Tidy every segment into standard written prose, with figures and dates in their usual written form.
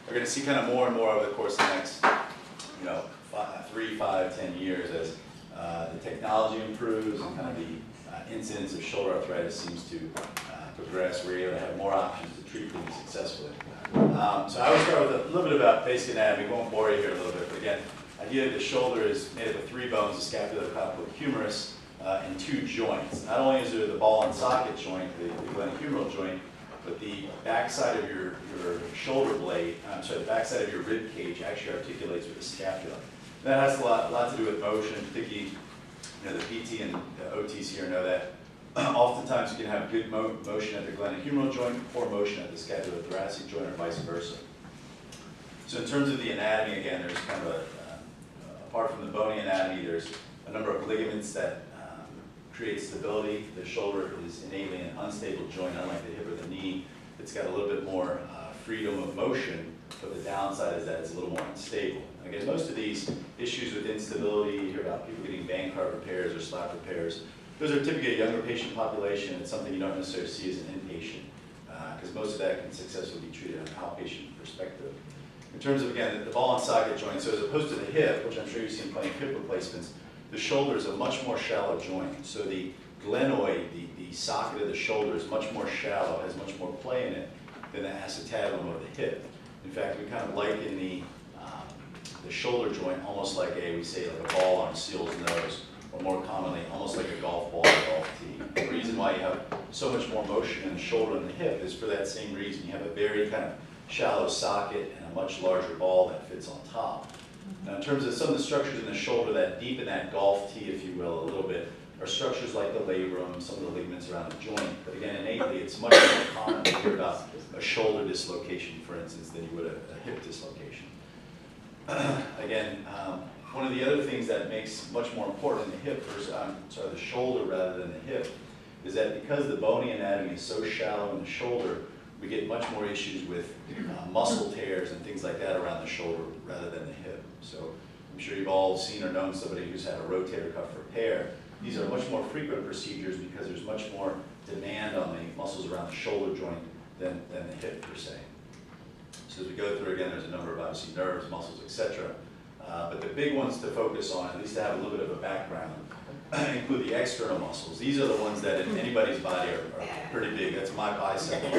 are going to see kind of more and more over the course of the next, 3, 5, 10 years as the technology improves and kind of the incidence of shoulder arthritis seems to progress. We're able to have more options to treat things successfully. So I would start with a little bit about basic anatomy. We won't bore you here a little bit, but again, ideally the shoulder is made up of 3 bones, the scapula, clavicle, humerus, and 2 joints. Not only is there the ball and socket joint, the glenohumeral joint, but the backside of your shoulder blade, the backside of your rib cage actually articulates with the scapula. And that has a lot to do with motion, particularly the PT and the OTs here know that. Oftentimes you can have good motion at the glenohumeral joint, poor motion at the scapulothoracic joint, or vice versa. So in terms of the anatomy, again, there's kind of apart from the bony anatomy, there's a number of ligaments that create stability. The shoulder is innately an unstable joint, unlike the hip or the knee. It's got a little bit more freedom of motion, but the downside is that it's a little more unstable. Again, most of these issues with instability, you hear about people getting Bankart repairs or slap repairs, those are typically a younger patient population. It's something you don't necessarily see as an inpatient, because most of that can successfully be treated on an outpatient perspective. In terms of, again, the ball and socket joint, so as opposed to the hip, which I'm sure you've seen plenty of hip replacements, the shoulder is a much more shallow joint. So the glenoid, the socket of the shoulder is much more shallow, has much more play in it than the acetabulum of the hip. In fact, we kind of liken the shoulder joint almost like we say like a ball on a seal's nose, or more commonly, almost like a golf ball or a golf tee. The reason why you have so much more motion in the shoulder and the hip is for that same reason. You have a very kind of shallow socket and a much larger ball that fits on top. Now in terms of some of the structures in the shoulder that deepen that golf tee, if you will, a little bit, are structures like the labrum, some of the ligaments around the joint. But again, innately, it's much more common to hear about a shoulder dislocation, for instance, than you would a hip dislocation. Again, one of the other things that makes much more important in the hip versus, the shoulder rather than the hip, is that because the bony anatomy is so shallow in the shoulder, we get much more issues with muscle tears and things like that around the shoulder rather than the hip. So I'm sure you've all seen or known somebody who's had a rotator cuff repair. These are much more frequent procedures because there's much more demand on the muscles around the shoulder joint than the hip per se. So as we go through, again, there's a number of obviously nerves, muscles, etc. But the big ones to focus on, at least to have a little bit of a background, include the external muscles. These are the ones that in anybody's body are pretty big. That's my bicep. But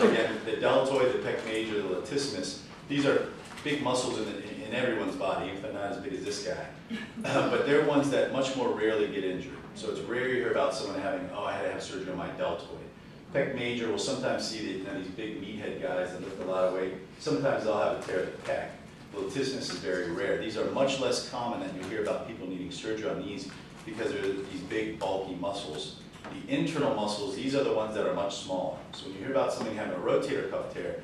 again, the deltoid, the pec major, the latissimus, these are big muscles in everyone's body, if they're not as big as this guy. But they're ones that much more rarely get injured. So it's rare you hear about someone having, I had to have surgery on my deltoid. Pec major, will sometimes see these big meathead guys that lift a lot of weight. Sometimes they'll have a tear of the pec. Latissimus is very rare. These are much less common than you hear about people needing surgery on these because they're these big, bulky muscles. The internal muscles, these are the ones that are much smaller. So when you hear about somebody having a rotator cuff tear,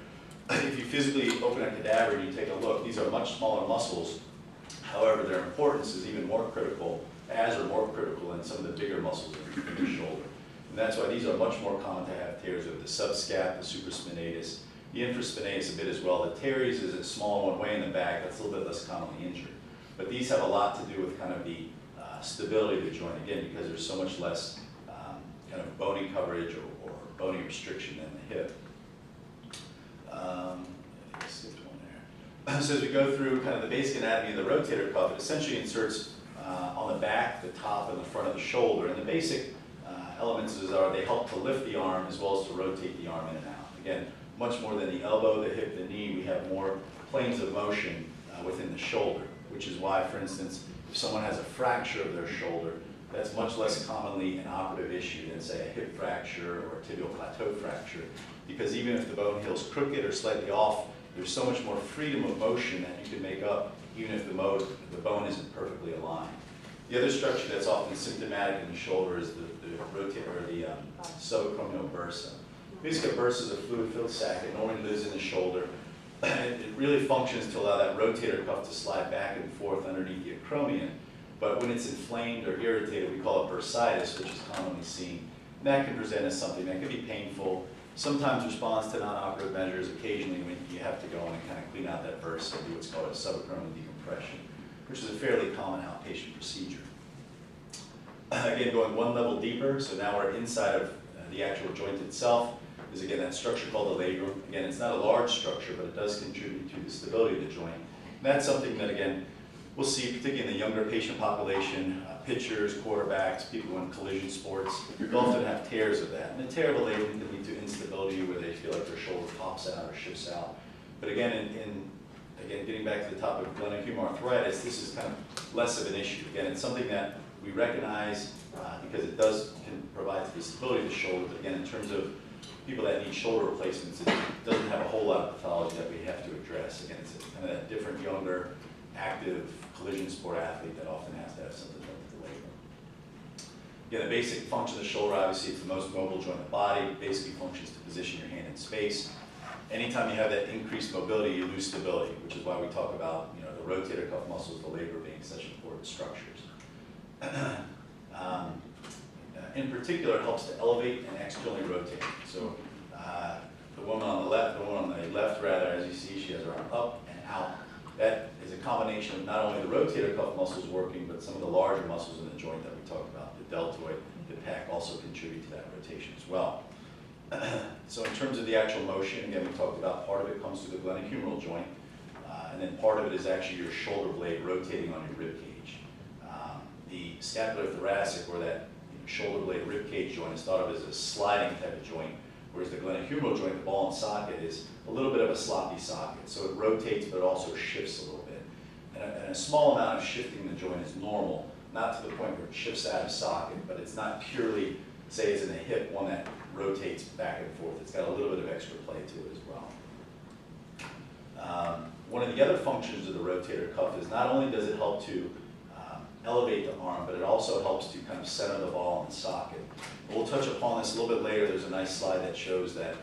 if you physically open a cadaver and you take a look, these are much smaller muscles. However, their importance is even more critical, or more critical than some of the bigger muscles in the shoulder. And that's why these are much more common to have tears of the subscap, the supraspinatus, the infraspinatus a bit as well. The teres is a small one way in the back, that's a little bit less commonly injured. But these have a lot to do with kind of the stability of the joint, again, because there's so much less kind of bony coverage or bony restriction than the hip. I think I skipped one there. So as we go through kind of the basic anatomy of the rotator cuff, it essentially inserts on the back, the top, and the front of the shoulder. And the basic elements are they help to lift the arm as well as to rotate the arm in and out. Again, much more than the elbow, the hip, the knee, we have more planes of motion within the shoulder, which is why, for instance, if someone has a fracture of their shoulder, that's much less commonly an operative issue than, say, a hip fracture or a tibial plateau fracture, because even if the bone heals crooked or slightly off, there's so much more freedom of motion that you can make up even if the bone isn't perfectly aligned. The other structure that's often symptomatic in the shoulder is the rotator, or the subacromial bursa. Basically, a bursa is a fluid-filled sac. It normally lives in the shoulder. It really functions to allow that rotator cuff to slide back and forth underneath the acromion. But when it's inflamed or irritated, we call it bursitis, which is commonly seen. And that can present as something that can be painful, sometimes responds to non-operative measures, occasionally when you have to go in and kind of clean out that bursa and do what's called a subacromial decompression, which is a fairly common outpatient procedure. Again, going one level deeper, so now we're inside of the actual joint itself. is again that structure called the labrum. Again, it's not a large structure, but it does contribute to the stability of the joint. And that's something that, again, we'll see, particularly in the younger patient population, pitchers, quarterbacks, people in collision sports, they'll often have tears of that. And a tear of a labrum can lead to instability where they feel like their shoulder pops out or shifts out. But again, again, getting back to the topic of glenohumeral arthritis, this is kind of less of an issue. Again, it's something that we recognize because it can provide the stability of the shoulder. But again, in terms of people that need shoulder replacements, it doesn't have a whole lot of pathology that we have to address. Again, it's kind of that different, younger, active collision sport athlete that often has to have something done to the labrum. Again, the basic function of the shoulder, obviously, it's the most mobile joint in the body. It basically functions to position your hand in space. Anytime you have that increased mobility, you lose stability, which is why we talk about the rotator cuff muscles, the labrum being such important structures. In particular, it helps to elevate and externally rotate. So the woman on the left, as you see, she has her arm up and out. That is a combination of not only the rotator cuff muscles working, but some of the larger muscles in the joint that we talked about, the deltoid, the pec, also contribute to that rotation as well. So in terms of the actual motion, again, we talked about part of it comes through the glenohumeral joint, and then part of it is actually your shoulder blade rotating on your rib cage. The scapulothoracic, or that shoulder blade rib cage joint, is thought of as a sliding type of joint, whereas the glenohumeral joint, the ball and socket, is a little bit of a sloppy socket. So it rotates, but it also shifts a little bit. And a small amount of shifting the joint is normal, not to the point where it shifts out of socket, but it's not purely, say, as in a hip, one that rotates back and forth. It's got a little bit of extra play to it as well. One of the other functions of the rotator cuff is not only does it help to elevate the arm, but it also helps to kind of center the ball in the socket. We'll touch upon this a little bit later. There's a nice slide that shows that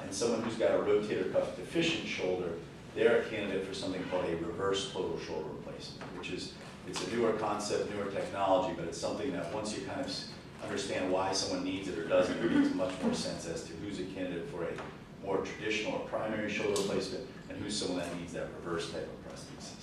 in someone who's got a rotator cuff deficient shoulder, they're a candidate for something called a reverse total shoulder replacement, which is, it's a newer concept, newer technology, but it's something that once you kind of understand why someone needs it or doesn't, it makes much more sense as to who's a candidate for a more traditional or primary shoulder replacement and who's someone that needs that reverse type of prosthesis.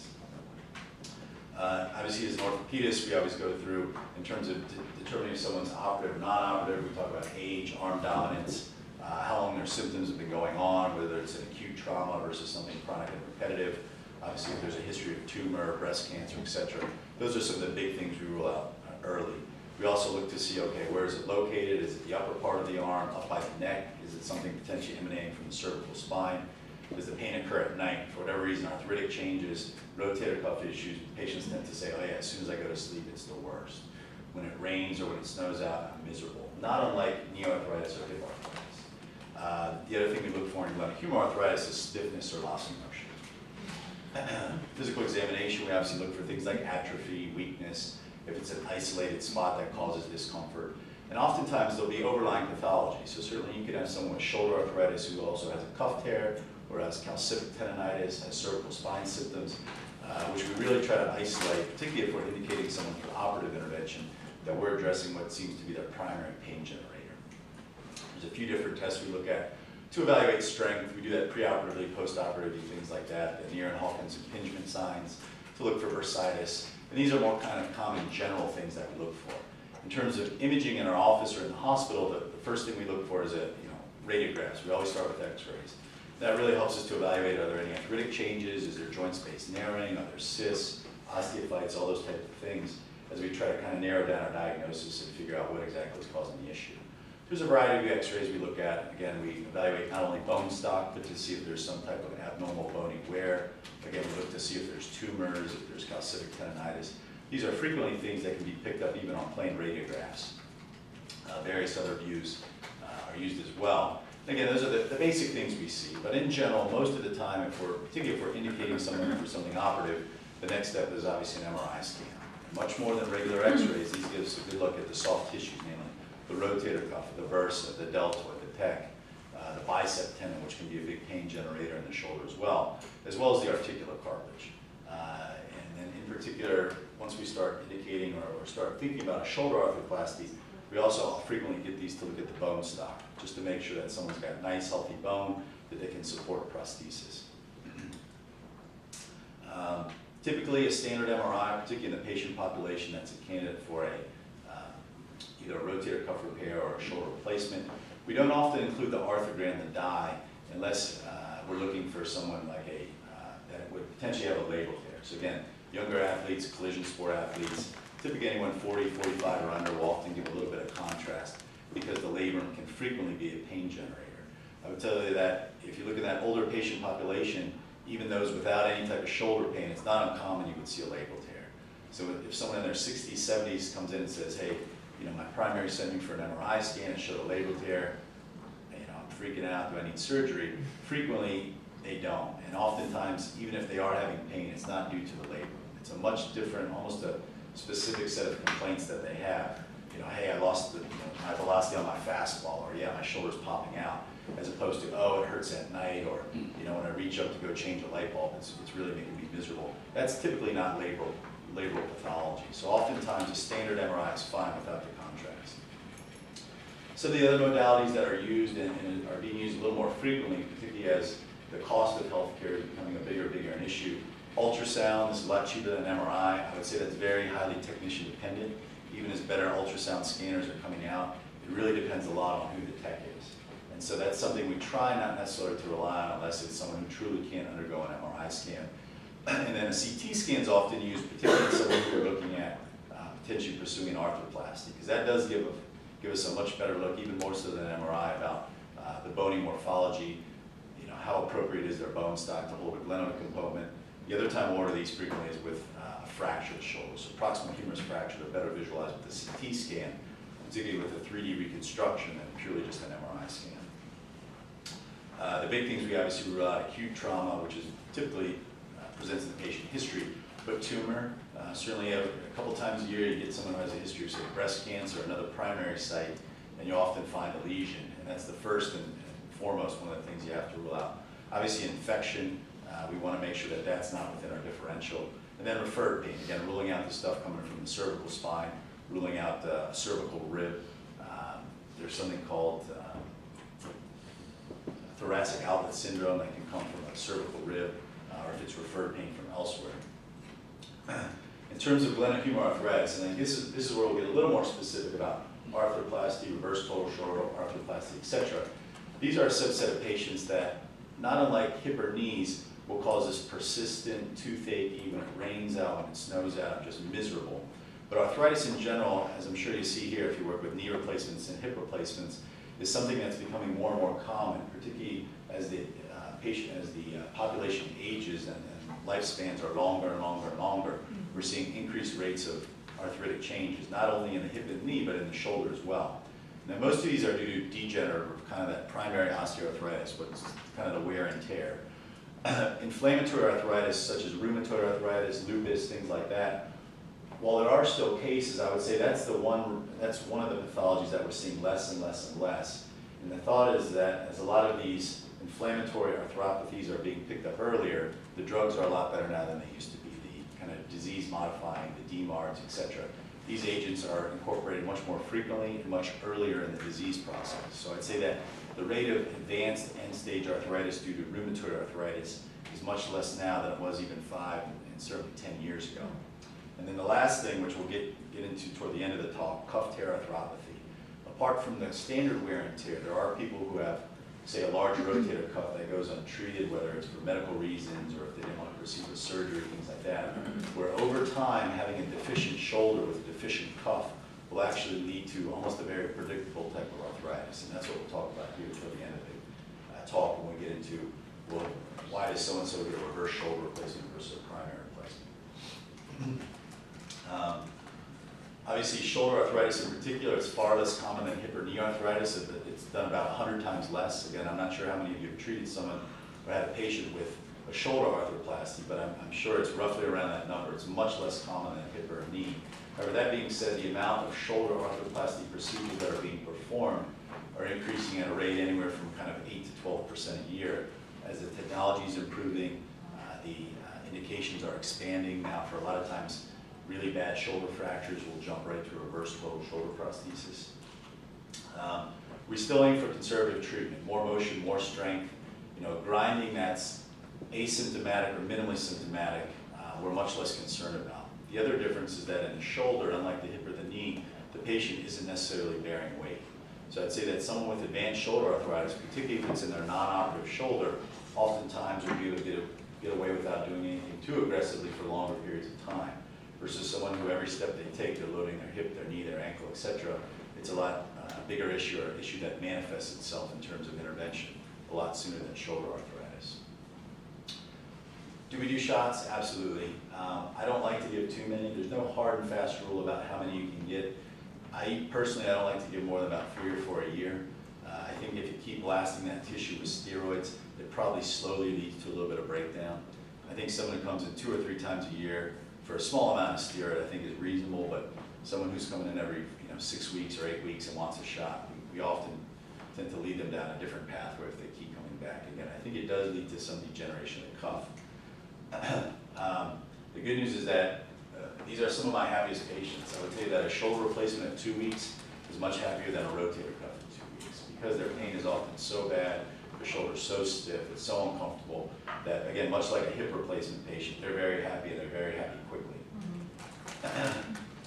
Obviously, as an orthopedist, we always go through, in terms of determining if someone's operative or non-operative, we talk about age, arm dominance, how long their symptoms have been going on, whether it's an acute trauma versus something chronic and repetitive. Obviously, if there's a history of tumor, breast cancer, etc. Those are some of the big things we rule out early. We also look to see, okay, where is it located? Is it the upper part of the arm, up by the neck? Is it something potentially emanating from the cervical spine? Does the pain occur at night? For whatever reason, arthritic changes, rotator cuff issues, patients tend to say, oh yeah, as soon as I go to sleep, it's the worst. When it rains or when it snows out, I'm miserable. Not unlike knee arthritis or hip arthritis. The other thing we look for in glenohumeral arthritis is stiffness or loss of motion. Physical examination, we obviously look for things like atrophy, weakness, if it's an isolated spot that causes discomfort. And oftentimes there'll be overlying pathology. So certainly you could have someone with shoulder arthritis who also has a cuff tear, or has calcific tendonitis, has cervical spine symptoms, which we really try to isolate, particularly if we're indicating someone for operative intervention, that we're addressing what seems to be their primary pain generator. There's a few different tests we look at to evaluate strength. We do that preoperatively, postoperatively, things like that, the Neer and Hawkins impingement signs, to look for bursitis. And these are more kind of common general things that we look for. In terms of imaging in our office or in the hospital, the first thing we look for is radiographs. We always start with x-rays. That really helps us to evaluate, are there any arthritic changes, is there joint space narrowing, are there cysts, osteophytes, all those types of things, as we try to kind of narrow down our diagnosis and figure out what exactly is causing the issue. There's a variety of x-rays we look at. Again, we evaluate not only bone stock, but to see if there's some type of abnormal bony wear. Again, we look to see if there's tumors, if there's calcific tendonitis. These are frequently things that can be picked up even on plain radiographs. Various other views are used as well. Again, those are the basic things we see, but in general, most of the time, particularly if we're indicating someone for something operative, the next step is obviously an MRI scan. And much more than regular x-rays, these give us a good look at the soft tissues, namely the rotator cuff, the bursa, the deltoid, the pec, the bicep tendon, which can be a big pain generator in the shoulder as well as the articular cartilage. And then in particular, once we start indicating or start thinking about a shoulder arthroplasty, we also frequently get these to look at the bone stock, just to make sure that someone's got nice, healthy bone that they can support prosthesis. Typically, a standard MRI, particularly in the patient population that's a candidate for either a rotator cuff repair or a shoulder replacement, We don't often include the arthrogram, the dye, unless we're looking for someone like that would potentially have a labral tear. So again, younger athletes, collision sport athletes, typically anyone 40, 45 or under will often give a little bit of contrast because the labrum can frequently be a pain generator. I would tell you that if you look at that older patient population, even those without any type of shoulder pain, it's not uncommon you would see a labral tear. So if someone in their 60s, 70s comes in and says, hey, my primary sent me for an MRI scan and showed a labral tear, I'm freaking out, do I need surgery? Frequently, they don't. And oftentimes, even if they are having pain, it's not due to the labrum. It's a much different, almost a specific set of complaints that they have. Hey, I lost my velocity on my fastball, or yeah, my shoulder's popping out, as opposed to, oh, it hurts at night, or when I reach up to go change a light bulb, it's really making me miserable. That's typically not labral pathology. So oftentimes a standard MRI is fine without the contrast. Some of the other modalities that are used and are being used a little more frequently, particularly as the cost of healthcare is becoming a bigger an issue. Ultrasound is a lot cheaper than MRI. I would say that's very highly technician dependent. Even as better ultrasound scanners are coming out, it really depends a lot on who the tech is. And so that's something we try not necessarily to rely on unless it's someone who truly can't undergo an MRI scan. And then a CT scan is often used, particularly in someone who are looking at potentially pursuing an arthroplasty, because that does give us a much better look, even more so than an MRI, about the bony morphology, how appropriate is their bone stock to hold a glenoid component. The other time we'll order these frequently is with a fractured shoulder. So proximal humerus fracture are better visualized with the CT scan, particularly with a 3D reconstruction than purely just an MRI scan. The big things we obviously rule out acute trauma, which is typically presents in the patient history, but tumor. Certainly a couple times a year you get someone who has a history of, say, breast cancer or another primary site, and you often find a lesion, and that's the first and foremost one of the things you have to rule out. Obviously infection, we want to make sure that that's not within our differential. And then referred pain, again, ruling out the stuff coming from the cervical spine, ruling out the cervical rib. There's something called thoracic outlet syndrome that can come from a cervical rib, or if it's referred pain from elsewhere. In terms of glenohumeral arthritis, and I think this is where we'll get a little more specific about arthroplasty, reverse total shoulder arthroplasty, etc. These are a subset of patients that, not unlike hip or knees, will cause this persistent toothache when it rains out, when it snows out, just miserable. But arthritis in general, as I'm sure you see here if you work with knee replacements and hip replacements, is something that's becoming more and more common, particularly as the population ages and lifespans are longer and longer and longer. We're seeing increased rates of arthritic changes, not only in the hip and knee, but in the shoulder as well. Now, most of these are due to degenerative, kind of that primary osteoarthritis, what's kind of the wear and tear. Inflammatory arthritis, such as rheumatoid arthritis, lupus, things like that, while there are still cases, I would say that's one of the pathologies that we're seeing less and less and less. And the thought is that as a lot of these inflammatory arthropathies are being picked up earlier, the drugs are a lot better now than they used to be. The kind of disease modifying, the DMARDs, etc. These agents are incorporated much more frequently and much earlier in the disease process. So I'd say that the rate of advanced end-stage arthritis due to rheumatoid arthritis is much less now than it was even 5 and certainly 10 years ago. And then the last thing, which we'll get into toward the end of the talk, cuff tear arthropathy. Apart from the standard wear and tear, there are people who have, say, a large rotator cuff that goes untreated, whether it's for medical reasons or if they didn't want to receive a surgery, things like that, where over time, having a deficient shoulder with a deficient cuff will actually lead to almost a very predictable type of arthritis. And that's what we'll talk about here toward the end of the talk when we get into, well, why does so-and-so get a reverse shoulder replacement versus a primary replacement? Obviously, shoulder arthritis in particular is far less common than hip or knee arthritis. It's done about 100 times less. Again, I'm not sure how many of you have treated someone who had a patient with a shoulder arthroplasty, but I'm sure it's roughly around that number. It's much less common than hip or knee. However, that being said, the amount of shoulder arthroplasty procedures that are being performed are increasing at a rate anywhere from kind of 8 to 12% a year. As the technology is improving, the indications are expanding. Now, for a lot of times, really bad shoulder fractures will jump right to reverse total shoulder prosthesis. We still aim for conservative treatment, more motion, more strength. Grinding that's asymptomatic or minimally symptomatic, we're much less concerned about. The other difference is that in the shoulder, unlike the hip or the knee, the patient isn't necessarily bearing weight. So I'd say that someone with advanced shoulder arthritis, particularly if it's in their non-operative shoulder, oftentimes would be able to get away without doing anything too aggressively for longer periods of time, versus someone who every step they take, they're loading their hip, their knee, their ankle, etc. It's a lot bigger issue, or issue that manifests itself in terms of intervention a lot sooner than shoulder arthritis. Do we do shots? Absolutely. I don't like to give too many. There's no hard and fast rule about how many you can get. Personally, I don't like to give more than about 3 or 4 a year. I think if you keep blasting that tissue with steroids, it probably slowly leads to a little bit of breakdown. I think someone who comes in 2 or 3 times a year for a small amount of steroid, I think is reasonable, but someone who's coming in every 6 weeks or 8 weeks and wants a shot, we often tend to lead them down a different pathway if they keep coming back again. I think it does lead to some degeneration of the cuff. The good news is that these are some of my happiest patients. I would tell you that a shoulder replacement at 2 weeks is much happier than a rotator cuff in 2 weeks, because their pain is often so bad, the shoulder's so stiff, it's so uncomfortable, that again, much like a hip replacement patient, they're very happy, and they're very happy quickly.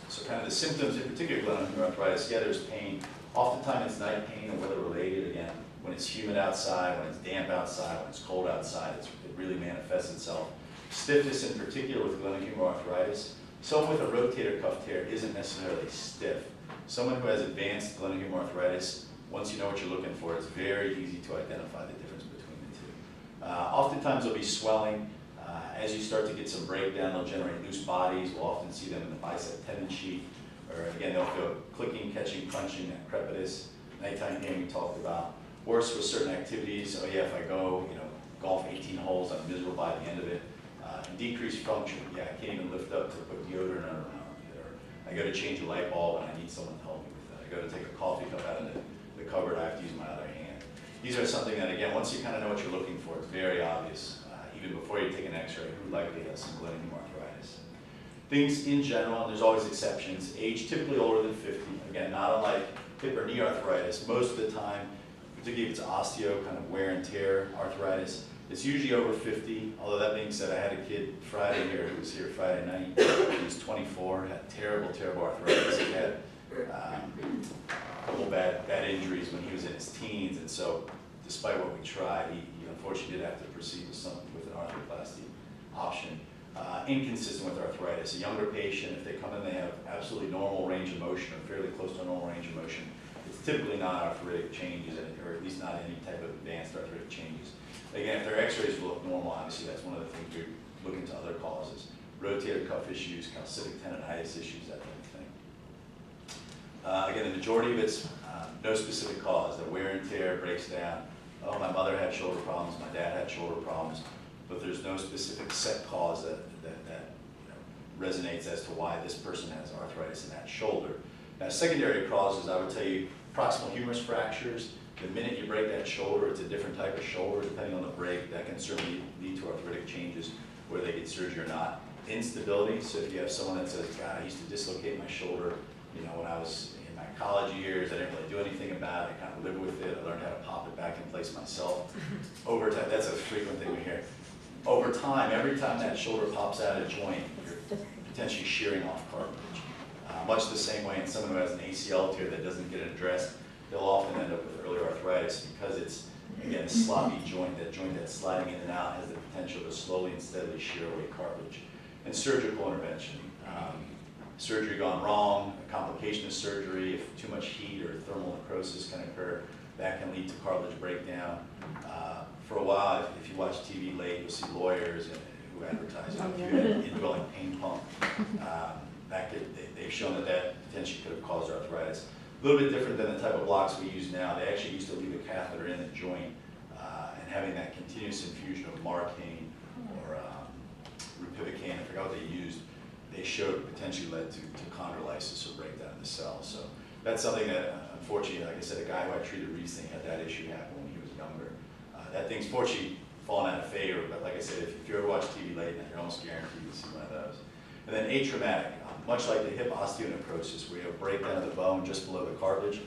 So kind of the symptoms, in particular glenohumeral arthritis, yeah, there's pain. Oftentimes it's night pain and weather related. Again, when it's humid outside, when it's damp outside, when it's cold outside, it really manifests itself. Stiffness in particular with glenohumeral arthritis. Someone with a rotator cuff tear isn't necessarily stiff. Someone who has advanced glenohumeral arthritis, once you know what you're looking for, it's very easy to identify the difference between the two. Oftentimes there'll be swelling. As you start to get some breakdown, they'll generate loose bodies. We'll often see them in the bicep tendon sheath, or again, they'll feel clicking, catching, crunching, that crepitus, nighttime pain we talked about. Worse with certain activities. Oh yeah, if I go, golf 18 holes, I'm miserable by the end of it. And decreased function. Yeah, I can't even lift up to put deodorant on, or I go to change a light bulb and I need someone to help me with that. I go to take a coffee cup out of the cupboard, I have to use my other hand. These are something that, again, once you kind of know what you're looking for, it's very obvious. Even before you take an x-ray, who likely has some glenohumeral arthritis. Things in general, and there's always exceptions, age typically older than 50. Again, not unlike hip or knee arthritis. Most of the time, particularly if it's osteo, kind of wear and tear arthritis, it's usually over 50. Although that being said, I had a kid Friday here who was here Friday night. He was 24, had terrible, terrible arthritis. He had a couple bad injuries when he was in his teens, and so despite what we tried, he unfortunately did have to proceed with an arthroplasty option. Inconsistent with arthritis. A younger patient, if they come in, they have absolutely normal range of motion, or fairly close to normal range of motion. It's typically not arthritic changes, or at least not any type of advanced arthritic changes. Again, if their x-rays look normal, obviously that's one of the things we look into other causes. Rotator cuff issues, calcific tendonitis issues, that kind of thing. Again, the majority of it's no specific cause. The wear and tear breaks down. Oh, my mother had shoulder problems, my dad had shoulder problems, but there's no specific set cause that resonates as to why this person has arthritis in that shoulder. Now, secondary causes, I would tell you, proximal humerus fractures. The minute you break that shoulder, it's a different type of shoulder. Depending on the break, that can certainly lead to arthritic changes, whether they get surgery or not. Instability, so if you have someone that says, God, I used to dislocate my shoulder, when I was in my college years, I didn't really do anything about it, I kind of lived with it, I learned how to pop it back in place myself. Over time, that's a frequent thing we hear. Over time, every time that shoulder pops out of a joint, you're potentially shearing off cartilage. Much the same way in someone who has an ACL tear that doesn't get addressed, they'll often end up with early arthritis because it's, again, a sloppy joint. That joint that's sliding in and out has the potential to slowly and steadily shear away cartilage. And surgical intervention. Surgery gone wrong, a complication of surgery, if too much heat or thermal necrosis can occur, that can lead to cartilage breakdown. For a while, if you watch TV late, you'll see lawyers who advertise indwelling pain pump. They've shown that potentially could have caused arthritis. A little bit different than the type of blocks we use now. They actually used to leave a catheter in the joint, and having that continuous infusion of Marcaine or Ropivacaine, I forgot what they used, they showed potentially led to chondrolysis or breakdown of the cells. So that's something that, unfortunately, like I said, a guy who I treated recently had that issue happen when he was younger. That thing's fortunately fallen out of favor, but like I said, if you ever watch TV late night, you're almost guaranteed to see one of those. And then atraumatic, much like the hip osteonecrosis, where you have breakdown of the bone just below the cartilage.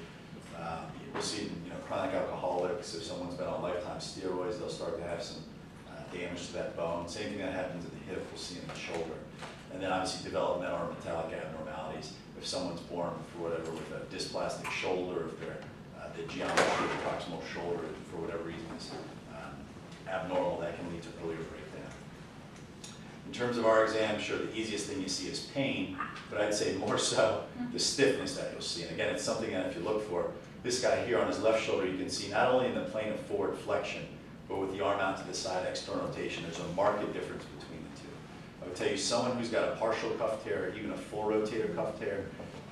We'll see chronic alcoholics, if someone's been on lifetime steroids, they'll start to have some damage to that bone. Same thing that happens in the hip, we'll see in the shoulder. And then obviously developmental or metallic abnormalities. If someone's born, for whatever, with a dysplastic shoulder, if the geometry of the proximal shoulder, for whatever reason, is abnormal, that can lead to earlier breakdown. In terms of our exam, sure, the easiest thing you see is pain, but I'd say more so the stiffness that you'll see. And again, it's something that if you look for, this guy here on his left shoulder, you can see not only in the plane of forward flexion, but with the arm out to the side, external rotation, there's a marked difference between the two. I would tell you, someone who's got a partial cuff tear, or even a full rotator cuff tear,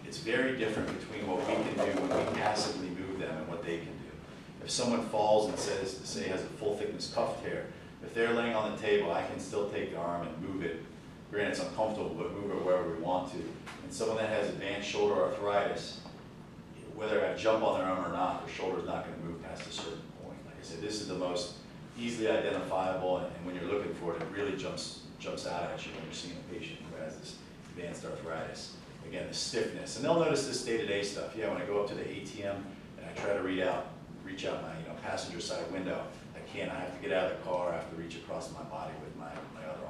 it's very different between what we can do when we passively move them and what they can do. If someone falls and say has a full thickness cuff tear, if they're laying on the table, I can still take the arm and move it. Granted, it's uncomfortable, but move it wherever we want to. And someone that has advanced shoulder arthritis, whether I jump on their arm or not, their shoulder's not going to move past a certain point. Like I said, this is the most easily identifiable, and when you're looking for it, it really jumps out at you when you're seeing a patient who has this advanced arthritis. Again, the stiffness. And they'll notice this day-to-day stuff. Yeah, when I go up to the ATM and I try to reach out my passenger side window, I can't. I have to get out of the car. I have to reach across my body with my other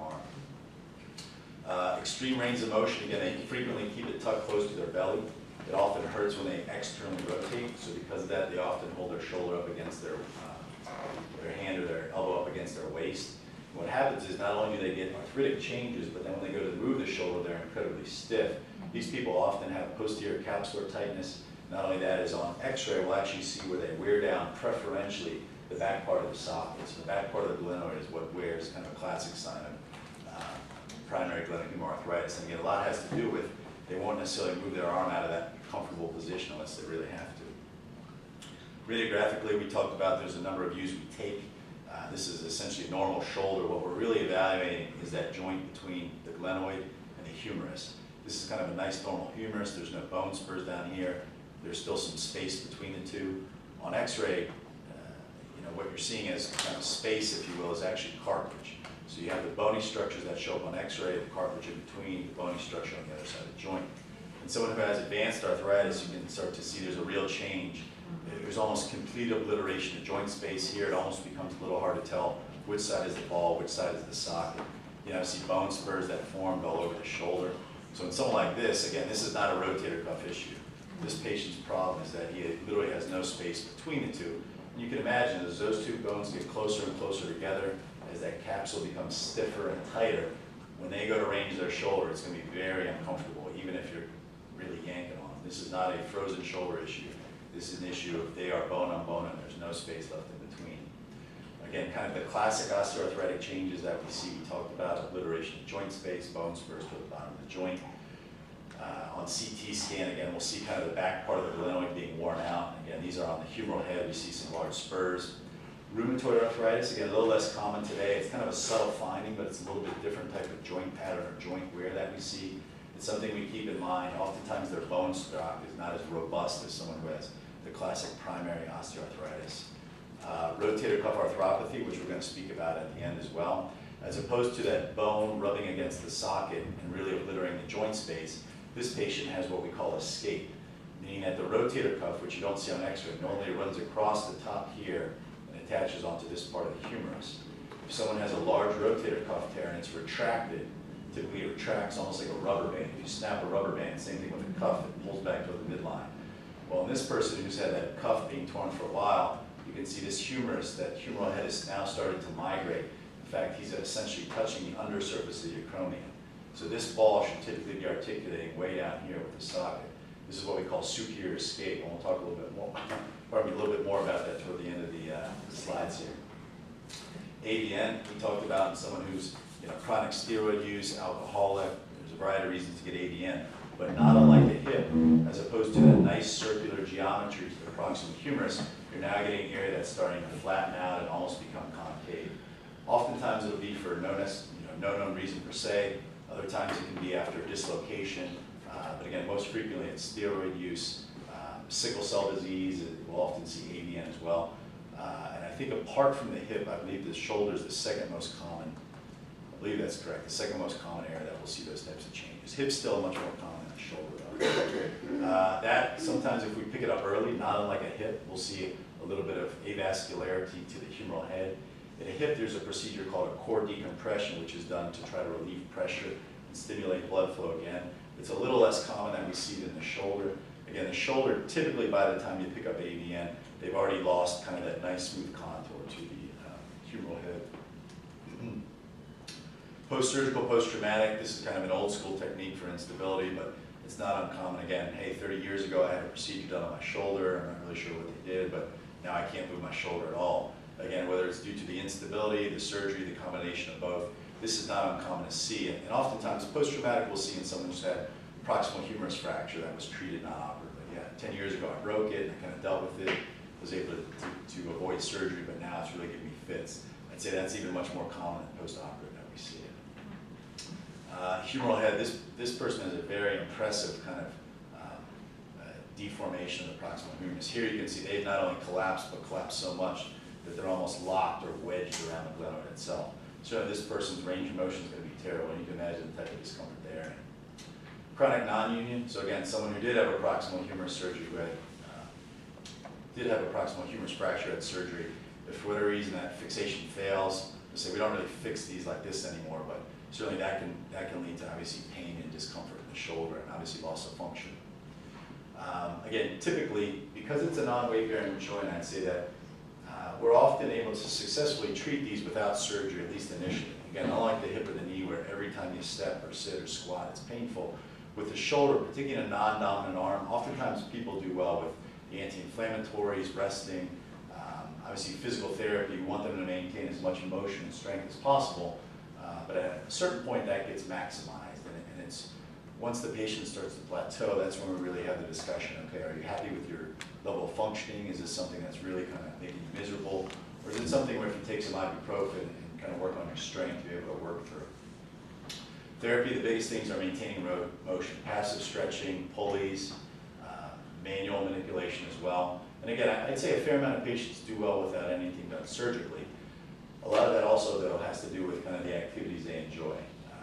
arm. Extreme range of motion. Again, they frequently keep it tucked close to their belly. It often hurts when they externally rotate. So because of that, they often hold their shoulder up against their hand or their elbow up against their waist. What happens is not only do they get arthritic changes, but then when they go to move the shoulder, they're incredibly stiff. These people often have posterior capsular tightness. Not only that, is on x-ray, we'll actually see where they wear down preferentially the back part of the socket. So the back part of the glenoid is what wears, kind of a classic sign of primary glenohumeral arthritis. And again, a lot has to do with they won't necessarily move their arm out of that comfortable position unless they really have to. Radiographically, we talked about there's a number of views we take. This is essentially normal shoulder. What we're really evaluating is that joint between the glenoid and the humerus. This is kind of a nice normal humerus. There's no bone spurs down here. There's still some space between the two. On x-ray, what you're seeing as kind of space, if you will, is actually cartilage. So you have the bony structures that show up on x-ray, the cartilage in between, the bony structure on the other side of the joint. And someone who has advanced arthritis, you can start to see there's a real change. There's almost complete obliteration of joint space here. It almost becomes a little hard to tell which side is the ball, which side is the socket. I see bone spurs that formed all over the shoulder. So in someone like this, again, this is not a rotator cuff issue. This patient's problem is that he literally has no space between the two. And you can imagine as those two bones get closer and closer together, as that capsule becomes stiffer and tighter, when they go to range their shoulder, it's going to be very uncomfortable, even if you're really yanking on them. This is not a frozen shoulder issue. This is an issue of they are bone on bone and there's no space left in between. Again, kind of the classic osteoarthritic changes that we see, we talked about obliteration of joint space, bone spurs to the bottom of the joint. On CT scan, again, we'll see kind of the back part of the glenoid being worn out. Again, these are on the humeral head. We see some large spurs. Rheumatoid arthritis, again, a little less common today. It's kind of a subtle finding, but it's a little bit different type of joint pattern or joint wear that we see. It's something we keep in mind. Oftentimes their bone stock is not as robust as someone who has the classic primary osteoarthritis. Rotator cuff arthropathy, which we're going to speak about at the end as well. As opposed to that bone rubbing against the socket and really obliterating the joint space, this patient has what we call a scape, meaning that the rotator cuff, which you don't see on x-ray, normally runs across the top here and attaches onto this part of the humerus. If someone has a large rotator cuff tear and it's retracted, typically it retracts almost like a rubber band. If you snap a rubber band, same thing with a cuff, it pulls back to the midline. Well, in this person who's had that cuff being torn for a while, you can see this humerus, that humeral head is now starting to migrate. In fact, he's essentially touching the undersurface of the acromion. So this ball should typically be articulating way down here with the socket. This is what we call superior escape. And we'll talk a little bit more, probably a little bit more about that toward the end of the slides here. AVN, we talked about someone who's chronic steroid use, alcoholic. There's a variety of reasons to get AVN, but not unlike the hip, as opposed to that nice circular geometry to the proximal humerus, you're now getting an area that's starting to flatten out and almost become concave. Oftentimes it'll be for no known reason per se. Other times it can be after dislocation, but again, most frequently it's steroid use, sickle cell disease. We'll often see AVN as well. And I think apart from the hip, I believe the shoulder is the second most common. I believe that's correct. The second most common area that we'll see those types of changes. Hip's still much more common than the shoulder, though. That sometimes if we pick it up early, not unlike a hip, we'll see a little bit of avascularity to the humeral head. In a hip, there's a procedure called a core decompression, which is done to try to relieve pressure and stimulate blood flow again. It's a little less common than we see than the shoulder. Again, the shoulder, typically by the time you pick up AVN, they've already lost kind of that nice smooth contour to the humeral head. Post-surgical, post-traumatic, this is kind of an old school technique for instability, but it's not uncommon. Again, hey, 30 years ago I had a procedure done on my shoulder. I'm not really sure what they did, but now I can't move my shoulder at all. Again, whether it's due to the instability, the surgery, the combination of both, this is not uncommon to see. And oftentimes, post-traumatic we'll see in someone who's had proximal humerus fracture that was treated non-operatively. Yeah, 10 years ago I broke it, and I kind of dealt with it, was able to avoid surgery, but now it's really giving me fits. I'd say that's even much more common than post-operative that we see it. Humeral head, this person has a very impressive kind of deformation of the proximal humerus. Here you can see they've not only collapsed, but collapsed so much that they're almost locked or wedged around the glenoid itself. So this person's range of motion is going to be terrible, and you can imagine the type of discomfort there. Chronic non-union, so again, someone who did have a proximal humerus surgery, who had, did have a proximal humerus fracture at surgery, if for whatever reason that fixation fails, we say we don't really fix these like this anymore, but certainly that can lead to obviously pain and discomfort in the shoulder and obviously loss of function. Again, typically, because it's a non-weight-bearing joint, I'd say that we're often able to successfully treat these without surgery, at least initially. Again, unlike the hip or the knee, where every time you step or sit or squat, it's painful. With the shoulder, particularly in a non-dominant arm, oftentimes people do well with the anti-inflammatories, resting, obviously physical therapy. You want them to maintain as much motion and strength as possible, but at a certain point that gets maximized, and it's once the patient starts to plateau, that's when we really have the discussion. Okay, are you happy with your level of functioning? Is this something that's really kind of making you miserable, or is it something where if you take some ibuprofen and kind of work on your strength, you're able to work through? Therapy, the biggest things are maintaining motion, passive stretching, pulleys, manual manipulation as well. And again, I'd say a fair amount of patients do well without anything done surgically. A lot of that also, though, has to do with kind of the activities they enjoy.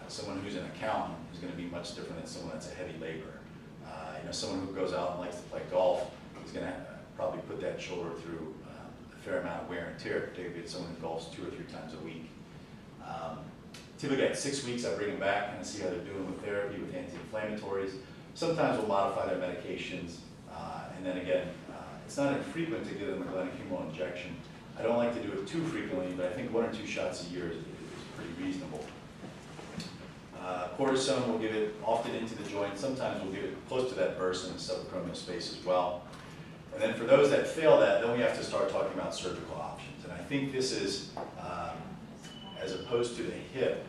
Someone who's an accountant is going to be much different than someone that's a heavy laborer. Someone who goes out and likes to play golf is going to probably put that shoulder through a fair amount of wear and tear, particularly if someone who golfs 2 or 3 times a week. Typically at 6 weeks, I bring them back and see how they're doing with therapy, with anti-inflammatories. Sometimes we'll modify their medications, and then again, it's not infrequent to give them a glenohumeral injection. I don't like to do it too frequently, but I think 1 or 2 shots a year is pretty reasonable. Cortisone, we'll give it often into the joint. Sometimes we'll give it close to that bursa in the subacromial space as well. And then for those that fail that, then we have to start talking about surgical options. And I think this is, as opposed to the hip,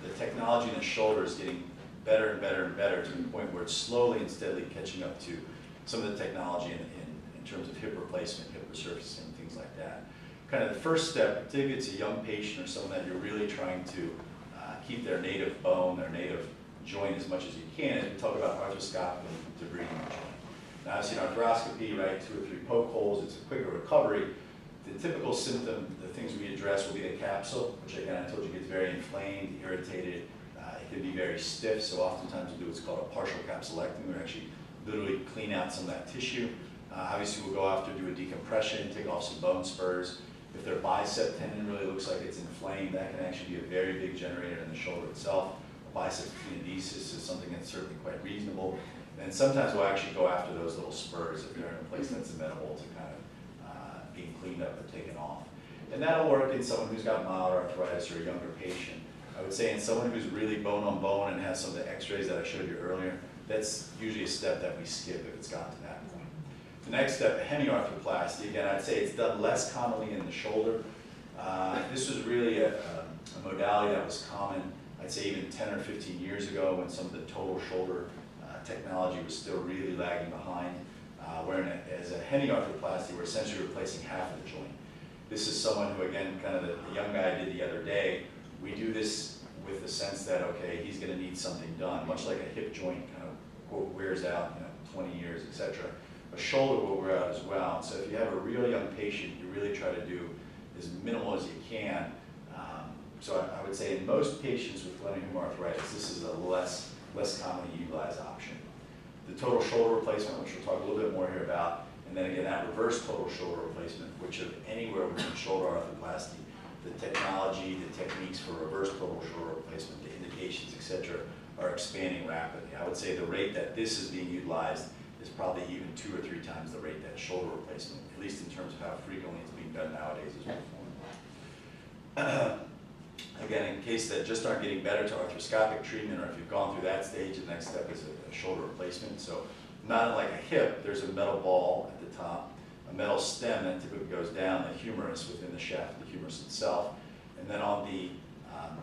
the technology in the shoulder is getting better and better and better to the point where it's slowly and steadily catching up to some of the technology in terms of hip replacement, hip resurfacing, things like that. Kind of the first step, particularly if it's a young patient or someone that you're really trying to keep their native bone, their native joint as much as you can, is we talk about arthroscopically debriding the joint. Now, obviously in arthroscopy, right, 2 or 3 poke holes, it's a quicker recovery. The typical symptom, the things we address will be the capsule, which again, I told you gets very inflamed, irritated. It can be very stiff, so oftentimes we do what's called a partial capsulectomy. We actually literally clean out some of that tissue. Obviously, we'll go after, do a decompression, take off some bone spurs. If their bicep tendon really looks like it's inflamed, that can actually be a very big generator in the shoulder itself. A bicep tenodesis is something that's certainly quite reasonable. And sometimes we'll actually go after those little spurs if they're in a place that's amenable to kind of being cleaned up or taken off. And that'll work in someone who's got mild arthritis or a younger patient. I would say in someone who's really bone on bone and has some of the x-rays that I showed you earlier, that's usually a step that we skip if it's gotten to that point. The next step, a hemiarthroplasty. Again, I'd say it's done less commonly in the shoulder. This was really a modality that was common, I'd say even 10 or 15 years ago when some of the total shoulder technology was still really lagging behind. As a hemiarthroplasty, we're essentially replacing half of the joint. This is someone who, again, kind of the young guy did the other day. We do this with the sense that, okay, he's going to need something done, much like a hip joint kind of quote, wears out, 20 years, etc. A shoulder will wear out as well. So if you have a real young patient, you really try to do as minimal as you can. So I would say in most patients with glenohumeral arthritis, this is a less commonly utilized option. The total shoulder replacement, which we'll talk a little bit more here about, and then again that reverse total shoulder replacement, which of anywhere within shoulder arthroplasty, the technology, the techniques for reverse total shoulder replacement, the indications, etc., are expanding rapidly. I would say the rate that this is being utilized is probably even 2 or 3 times the rate that shoulder replacement, at least in terms of how frequently it's being done nowadays, is performed. Again, in case that just aren't getting better to arthroscopic treatment, or if you've gone through that stage, the next step is a shoulder replacement. So not unlike a hip, there's a metal ball at the top, a metal stem that typically goes down the humerus within the shaft of the humerus itself. And then on the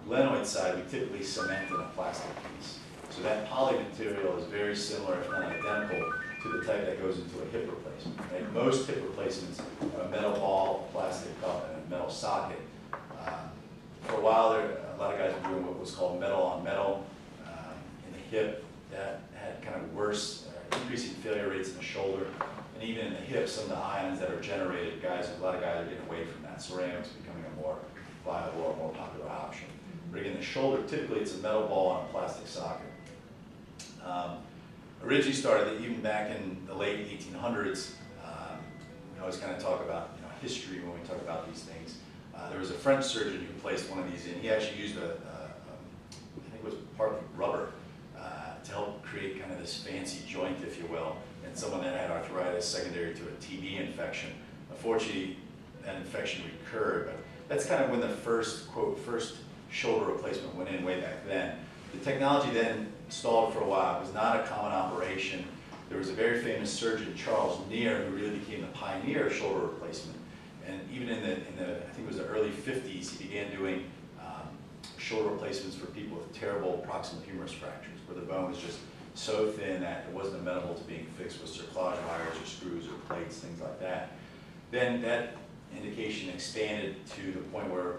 glenoid side, we typically cement in a plastic piece. So that poly material is very similar, if not identical, to the type that goes into a hip replacement. Right? Most hip replacements have a metal ball, a plastic cup, and a metal socket. For a while there, a lot of guys were doing what was called metal on metal in the hip. That had kind of worse, increasing failure rates in the shoulder. And even in the hip, some of the ions that are generated, a lot of guys are getting away from that. Ceramics becoming a more viable or more popular option. But again, the shoulder, typically it's a metal ball on a plastic socket. Originally started even back in the late 1800s. We always kind of talk about history when we talk about these things. There was a French surgeon who placed one of these in. He actually used I think it was partly rubber, to help create kind of this fancy joint, if you will, in someone that had arthritis secondary to a TB infection. Unfortunately, that infection recurred, but that's kind of when the first, quote, first shoulder replacement went in way back then. The technology then stalled for a while. It was not a common operation. There was a very famous surgeon, Charles Neer, who really became the pioneer of shoulder replacement. And even in the I think it was the early 50s, he began doing shoulder replacements for people with terrible proximal humerus fractures, where the bone was just so thin that it wasn't amenable to being fixed with cerclage wires or screws or plates, things like that. Then that indication expanded to the point where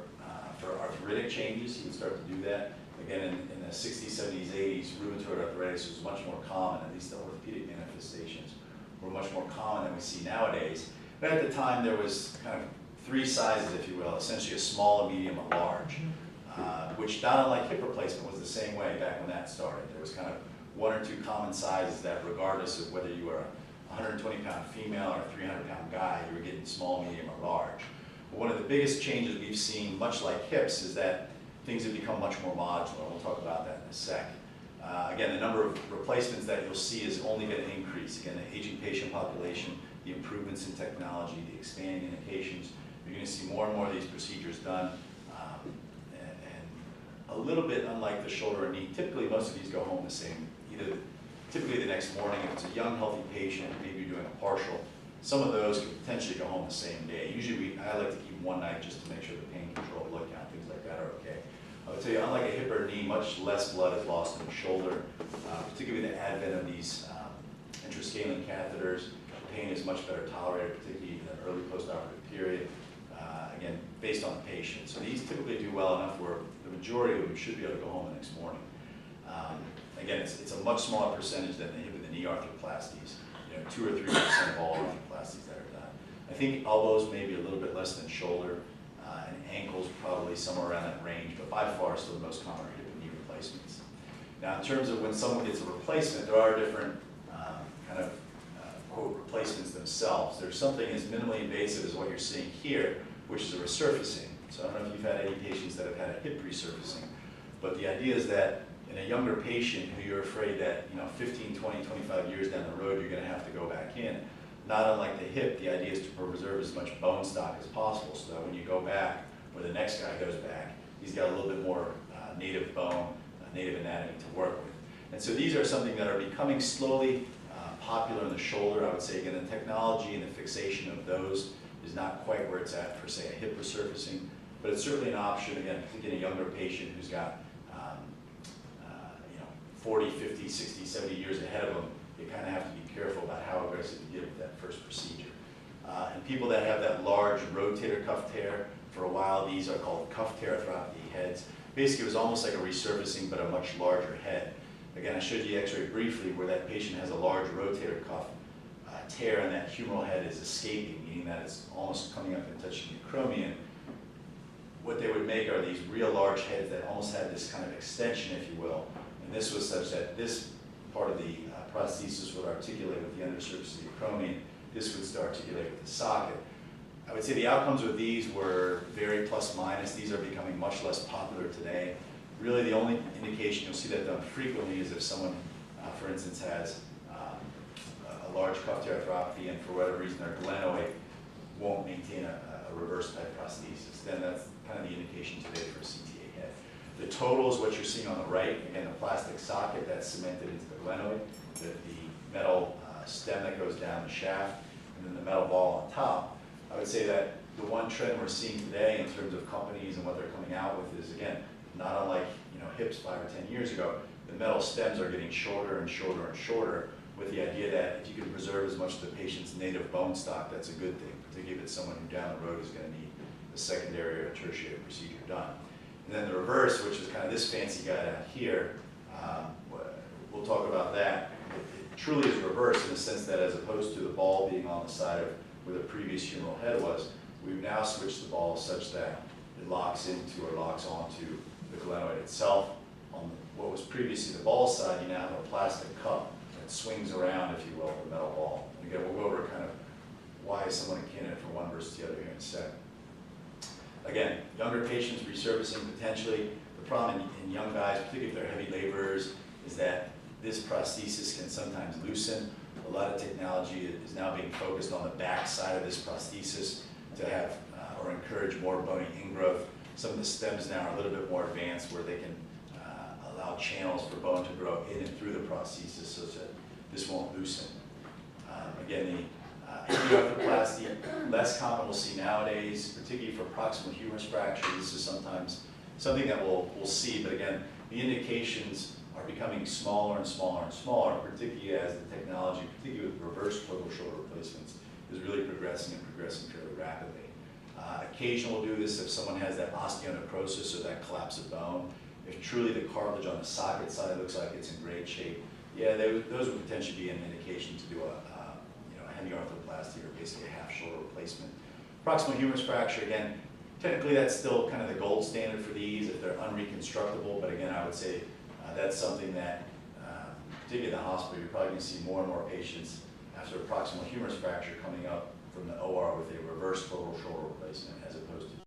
for arthritic changes, he would start to do that. Again, in the 60s, 70s, 80s, rheumatoid arthritis was much more common, at least the orthopedic manifestations were much more common than we see nowadays. But at the time, there was kind of 3 sizes, if you will, essentially a small, a medium, a large, which not unlike hip replacement was the same way back when that started. There was kind of 1 or 2 common sizes that regardless of whether you were a 120-pound female or a 300-pound guy, you were getting small, medium, or large. But one of the biggest changes we've seen, much like hips, is that things have become much more modular, and we'll talk about that in a sec. Again, the number of replacements that you'll see is only going to increase. Again, the aging patient population, the improvements in technology, the expanding indications, you're going to see more and more of these procedures done. And a little bit unlike the shoulder and knee, typically most of these go home the same, typically the next morning. If it's a young, healthy patient, maybe you're doing a partial, some of those could potentially go home the same day. Usually I like to keep one night just to make sure the pain control, blood count, things like that are okay. I would tell you, unlike a hip or knee, much less blood is lost in the shoulder, particularly with the advent of these intrascalene catheters. Pain is much better tolerated, particularly in the early postoperative period, again, based on the patient. So these typically do well enough where the majority of them should be able to go home the next morning. Again, it's a much smaller percentage than the hip and the knee arthroplasties, 2 or 3% of all arthroplasties that are done. I think elbows maybe a little bit less than shoulder, and ankles probably somewhere around that range, but by far still the most common are hip and knee replacements. Now in terms of when someone gets a replacement, there are different kind of quote replacements themselves. There's something as minimally invasive as what you're seeing here, which is a resurfacing. So I don't know if you've had any patients that have had a hip resurfacing, but the idea is that in a younger patient who you're afraid that 15, 20, 25 years down the road you're going to have to go back in, not unlike the hip, the idea is to preserve as much bone stock as possible so that when you go back, or the next guy goes back, he's got a little bit more native bone, native anatomy to work with. And so these are something that are becoming slowly popular in the shoulder. I would say, again, the technology and the fixation of those is not quite where it's at for, say, a hip resurfacing, but it's certainly an option, again, particularly in a younger patient who's got 40, 50, 60, 70 years ahead of them. You kind of have to be careful about how aggressive you get with that first procedure. And people that have that large rotator cuff tear, for a while these are called cuff tear arthropathy heads. Basically, it was almost like a resurfacing, but a much larger head. Again, I showed you the x-ray briefly where that patient has a large rotator cuff tear and that humeral head is escaping, meaning that it's almost coming up and touching the acromion. What they would make are these real large heads that almost had this kind of extension, if you will. And this was such that this part of the prosthesis would articulate with the undersurface of the acromion. This would start to articulate with the socket. I would say the outcomes with these were very plus minus. These are becoming much less popular today. Really the only indication you'll see that done frequently is if someone, for instance, has a large cuff tear arthropathy and for whatever reason their glenoid won't maintain a reverse type prosthesis, then that's kind of the indication today for a CTA head. The total is what you're seeing on the right. Again, the plastic socket that's cemented into the glenoid, the metal stem that goes down the shaft, and then the metal ball on top. I would say that the one trend we're seeing today in terms of companies and what they're coming out with is, again, not unlike hips 5 or 10 years ago, the metal stems are getting shorter and shorter and shorter, with the idea that if you can preserve as much of the patient's native bone stock, that's a good thing, particularly if it's someone who down the road is going to need a secondary or a tertiary procedure done. And then the reverse, which is kind of this fancy guy down here, we'll talk about that. It truly is reverse in the sense that as opposed to the ball being on the side of where the previous humeral head was, we've now switched the ball such that it locks into or locks onto the glenoid itself. On what was previously the ball side, you now have a plastic cup that swings around, if you will, the metal ball. And again, we'll go over kind of why is someone a candidate for one versus the other here in a second. Again, younger patients resurfacing potentially. The problem in young guys, particularly if they're heavy laborers, is that this prosthesis can sometimes loosen. A lot of technology is now being focused on the back side of this prosthesis to have or encourage more bony ingrowth. Some of the stems now are a little bit more advanced where they can allow channels for bone to grow in and through the prosthesis so that this won't loosen. Again, the arthroplasty, less common we'll see nowadays, particularly for proximal humerus fracture. This is sometimes something that we'll see, but again, the indications are becoming smaller and smaller and smaller, particularly as the technology, particularly with reverse total shoulder replacements, is really progressing and progressing fairly rapidly. Occasionally we'll do this if someone has that osteonecrosis or that collapse of bone. If truly the cartilage on the socket side looks like it's in great shape, yeah, those would potentially be an indication to do a hemiarthroplasty or basically a half shoulder replacement. Proximal humerus fracture, again, technically that's still kind of the gold standard for these if they're unreconstructable, but again, I would say that's something that, particularly in the hospital, you're probably going to see more and more patients after a proximal humerus fracture coming up from the OR with a reverse total shoulder replacement as opposed to